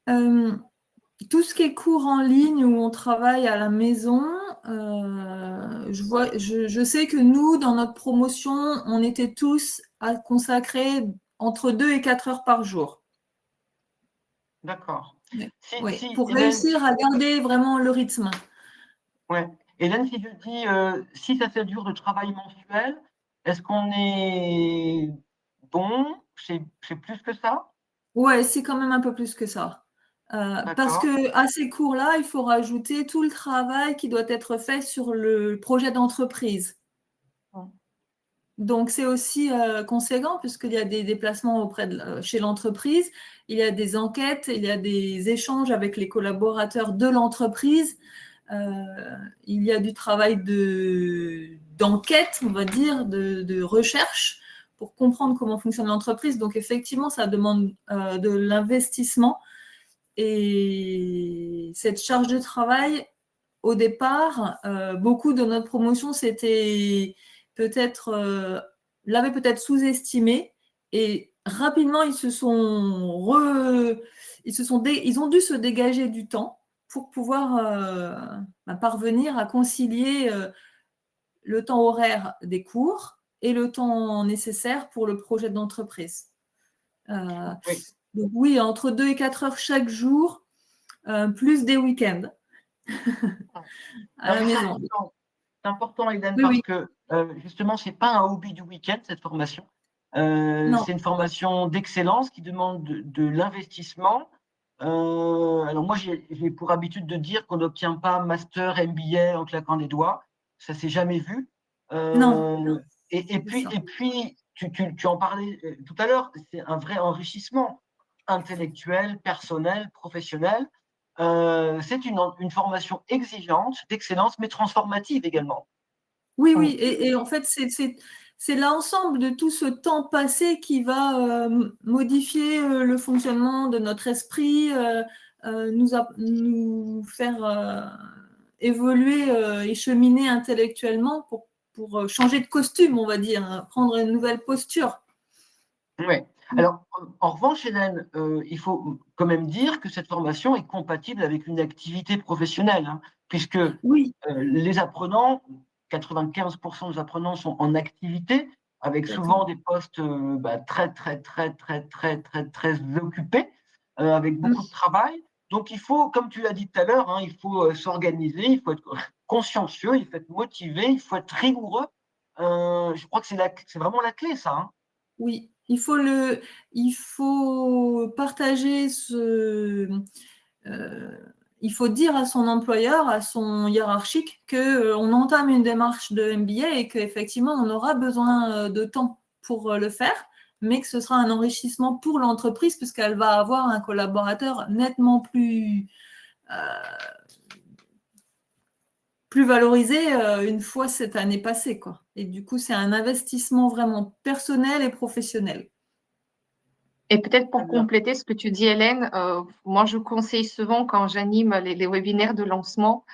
Tout ce qui est cours en ligne où on travaille à la maison, je sais que nous, dans notre promotion, on était tous à consacrer entre 2 et 4 heures par jour. D'accord. Oui, pour réussir à garder vraiment le rythme. Ouais. Hélène, si je dis 6 à 7 jours de travail mensuel, est-ce qu'on est bon? C'est plus que ça? Ouais, c'est quand même un peu plus que ça. Parce qu'à ces cours-là, il faut rajouter tout le travail qui doit être fait sur le projet d'entreprise. Donc, c'est aussi conséquent puisqu'il y a des déplacements chez l'entreprise, il y a des enquêtes, il y a des échanges avec les collaborateurs de l'entreprise, il y a du travail d'enquête, on va dire, de recherche pour comprendre comment fonctionne l'entreprise. Donc, effectivement, ça demande de l'investissement. Et cette charge de travail, au départ, beaucoup de notre promotion, l'avait peut-être sous-estimé, et rapidement, ils ont dû se dégager du temps pour pouvoir parvenir à concilier le temps horaire des cours et le temps nécessaire pour le projet d'entreprise. Oui. Donc oui, entre 2 et 4 heures chaque jour, plus des week-ends à la maison. C'est important, Hélène, Oui, parce que justement, ce n'est pas un hobby du week-end, cette formation. C'est une formation d'excellence qui demande de l'investissement. Alors moi, j'ai pour habitude de dire qu'on n'obtient pas master, MBA en claquant des doigts. Ça ne s'est jamais vu. Non. Et puis, tu en parlais tout à l'heure, c'est un vrai enrichissement intellectuel, personnel, professionnel. C'est une formation exigeante, d'excellence, mais transformative également. Oui, et en fait, c'est l'ensemble de tout ce temps passé qui va modifier le fonctionnement de notre esprit, nous faire évoluer et cheminer intellectuellement pour changer de costume, on va dire, prendre une nouvelle posture. Oui. Alors, en revanche, Hélène, il faut quand même dire que cette formation est compatible avec une activité professionnelle, hein, puisque Oui, les apprenants, 95% des apprenants sont en activité, avec souvent exactement. des postes très, très, très, très, très, très, très occupés, avec beaucoup de travail. Donc, il faut, comme tu l'as dit tout à l'heure, hein, il faut s'organiser, il faut être consciencieux, il faut être motivé, il faut être rigoureux. Je crois que c'est vraiment la clé, ça, hein. Oui, il faut partager il faut dire à son employeur, à son hiérarchique qu'on entame une démarche de MBA et qu'effectivement, on aura besoin de temps pour le faire, mais que ce sera un enrichissement pour l'entreprise puisqu'elle va avoir un collaborateur nettement plus valorisé une fois cette année passée, quoi. Et du coup, c'est un investissement vraiment personnel et professionnel. Et peut-être Très pour bien. compléter ce que tu dis, Hélène, moi je conseille souvent quand j'anime les webinaires de lancement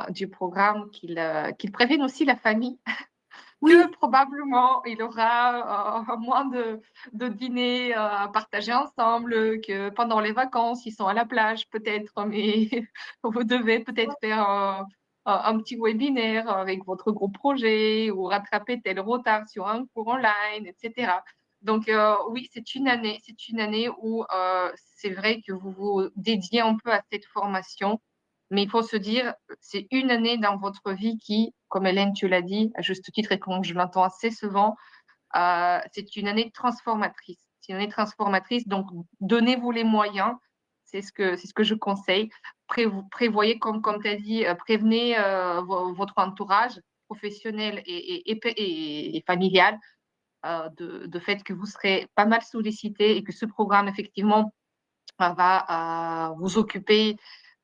du programme qu'ils préviennent aussi la famille que Oui, probablement il aura moins de dîners à partager ensemble, que pendant les vacances ils sont à la plage peut-être, mais vous devez peut-être faire un petit webinaire avec votre gros projet ou rattraper tel retard sur un cours online, etc. Donc oui, c'est une année où c'est vrai que vous vous dédiez un peu à cette formation, mais il faut se dire, c'est une année dans votre vie qui, comme Hélène, tu l'as dit, à juste titre, et comme je l'entends assez souvent, c'est une année transformatrice. C'est une année transformatrice, donc donnez-vous les moyens. C'est ce que je conseille. Prévoyez, comme tu as dit, prévenez votre entourage professionnel et familial de fait que vous serez pas mal sollicité et que ce programme, effectivement, va vous occuper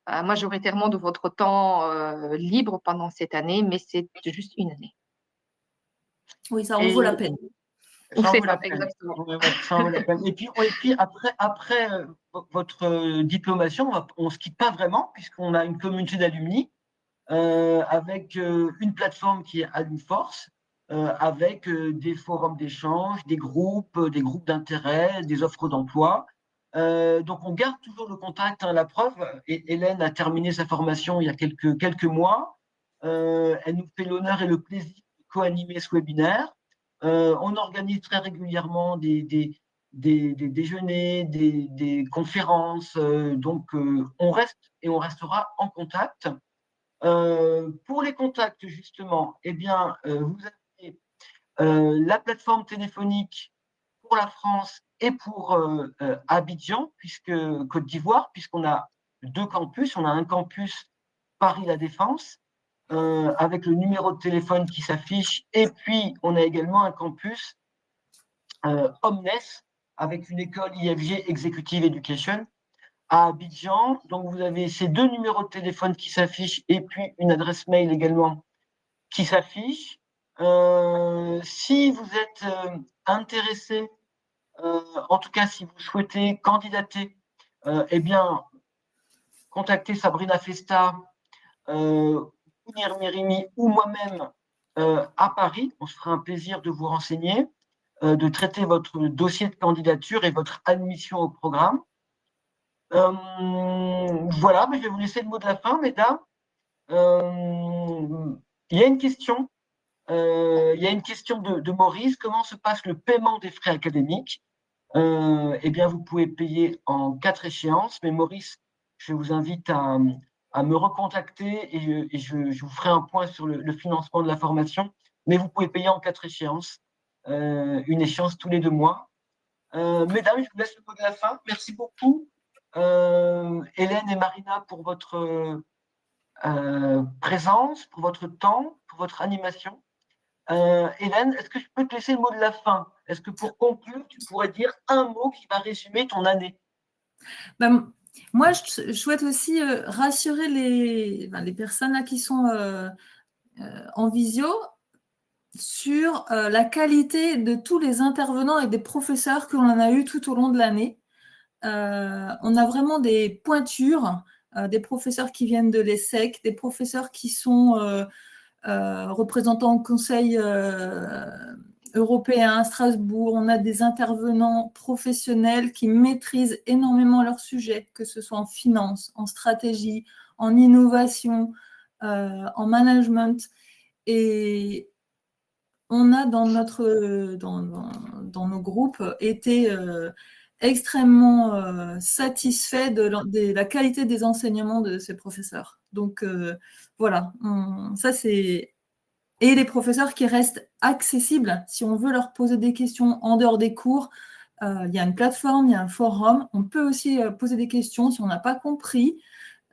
majoritairement de votre temps libre pendant cette année, mais c'est juste une année. oui, ça en vaut la Et peine. ça en C'est vaut la ça, peine. exactement. Ouais, ouais, ça en vaut la peine. Et puis après votre diplomation, on se quitte pas vraiment, puisqu'on a une communauté d'alumni avec une plateforme qui est AlumForce, avec des forums d'échange, des groupes d'intérêt, des offres d'emploi. Donc on garde toujours le contact, hein, la preuve. Et Hélène a terminé sa formation il y a quelques mois. Elle nous fait l'honneur et le plaisir de co-animer ce webinaire. On organise très régulièrement des déjeuners, des conférences. Donc on reste et on restera en contact. Pour les contacts, justement, eh bien, vous avez la plateforme téléphonique pour la France et pour Abidjan, Côte d'Ivoire, puisqu'on a deux campus. On a un campus Paris-La Défense, avec le numéro de téléphone qui s'affiche, et puis on a également un campus Omnes, avec une école IFG Executive Education à Abidjan. Donc vous avez ces deux numéros de téléphone qui s'affichent, et puis une adresse mail également qui s'affiche. Si vous êtes intéressé, en tout cas si vous souhaitez candidater, eh bien, contactez Sabrina Festa, Mounir Mérimi ou moi-même à Paris. On se fera un plaisir de vous renseigner, de traiter votre dossier de candidature et votre admission au programme. Voilà, mais je vais vous laisser le mot de la fin, mesdames. Il y a une question. Il y a une question de Maurice. Comment se passe le paiement des frais académiques? Eh bien, vous pouvez payer en 4 échéances, mais Maurice, je vous invite à me recontacter et je vous ferai un point sur le financement de la formation. Mais vous pouvez payer en 4 échéances, une échéance tous les 2 mois. Mesdames, je vous laisse le mot de la fin. Merci beaucoup, Hélène et Marina, pour votre présence, pour votre temps, pour votre animation. Hélène, est-ce que je peux te laisser le mot de la fin? Est-ce que pour conclure, tu pourrais dire un mot qui va résumer ton année? Ben, moi, je souhaite aussi rassurer les personnes là qui sont en visio sur la qualité de tous les intervenants et des professeurs que l'on a eu tout au long de l'année. On a vraiment des pointures, des professeurs qui viennent de l'ESSEC, des professeurs qui sont représentants au conseil européens, à Strasbourg. On a des intervenants professionnels qui maîtrisent énormément leur sujet, que ce soit en finance, en stratégie, en innovation, en management. Et on a dans nos groupes été extrêmement satisfaits de la qualité des enseignements de ces professeurs. Donc voilà, ça c'est... Et les professeurs qui restent accessibles, si on veut leur poser des questions en dehors des cours, il y a une plateforme, il y a un forum, on peut aussi poser des questions si on n'a pas compris.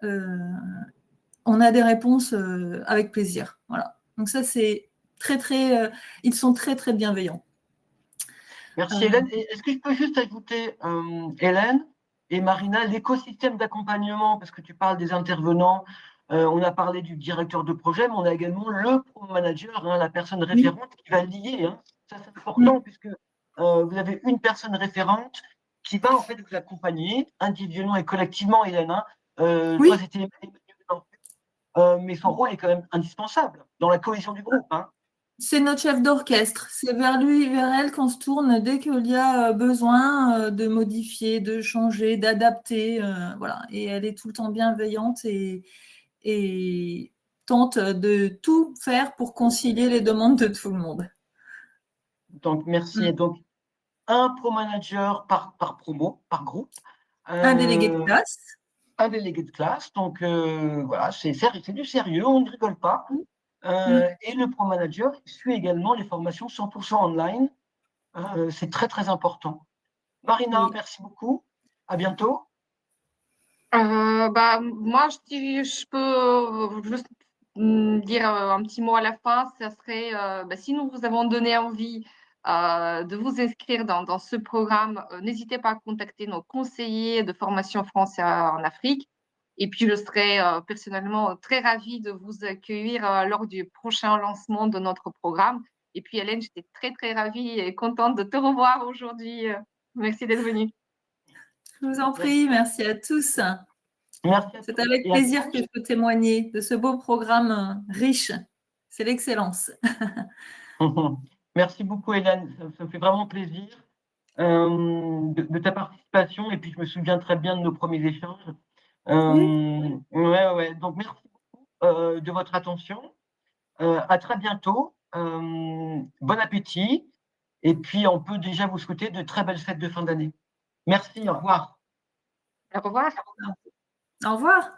On a des réponses avec plaisir. Voilà. Donc ça, c'est ils sont très, très bienveillants. Merci Hélène. Est-ce que je peux juste ajouter, Hélène et Marina, l'écosystème d'accompagnement, parce que tu parles des intervenants, on a parlé du directeur de projet, mais on a également le pro-manager, la personne référente qui va lier. Ça, c'est important, puisque vous avez une personne référente qui va en fait vous accompagner individuellement et collectivement, Hélène. Toi, c'était mais son rôle est quand même indispensable dans la cohésion du groupe. C'est notre chef d'orchestre. C'est vers lui, vers elle qu'on se tourne dès qu'il y a besoin de modifier, de changer, d'adapter. Voilà. Et elle est tout le temps bienveillante et tente de tout faire pour concilier les demandes de tout le monde. Donc, merci. Donc, un pro-manager par promo, par groupe. Un délégué de classe. Un délégué de classe. Donc, voilà, c'est du sérieux, on ne rigole pas. Et le pro-manager suit également les formations 100% online. C'est très, très important. Marina, merci beaucoup. À bientôt. Moi, je peux juste dire un petit mot à la fin. Ça serait, si nous vous avons donné envie de vous inscrire dans ce programme, n'hésitez pas à contacter nos conseillers de formation français en Afrique. Et puis, je serai personnellement très ravie de vous accueillir lors du prochain lancement de notre programme. Et puis, Hélène, j'étais très, très ravie et contente de te revoir aujourd'hui. Merci d'être venue. Je vous en prie, merci à tous. Merci. C'est avec plaisir que je peux témoigner de ce beau programme riche. C'est l'excellence. Merci beaucoup, Hélène. Ça me fait vraiment plaisir de ta participation. Et puis, je me souviens très bien de nos premiers échanges. Ouais. Donc, merci beaucoup de votre attention. À très bientôt. Bon appétit. Et puis, on peut déjà vous souhaiter de très belles fêtes de fin d'année. Merci. Au revoir. Au revoir. Au revoir.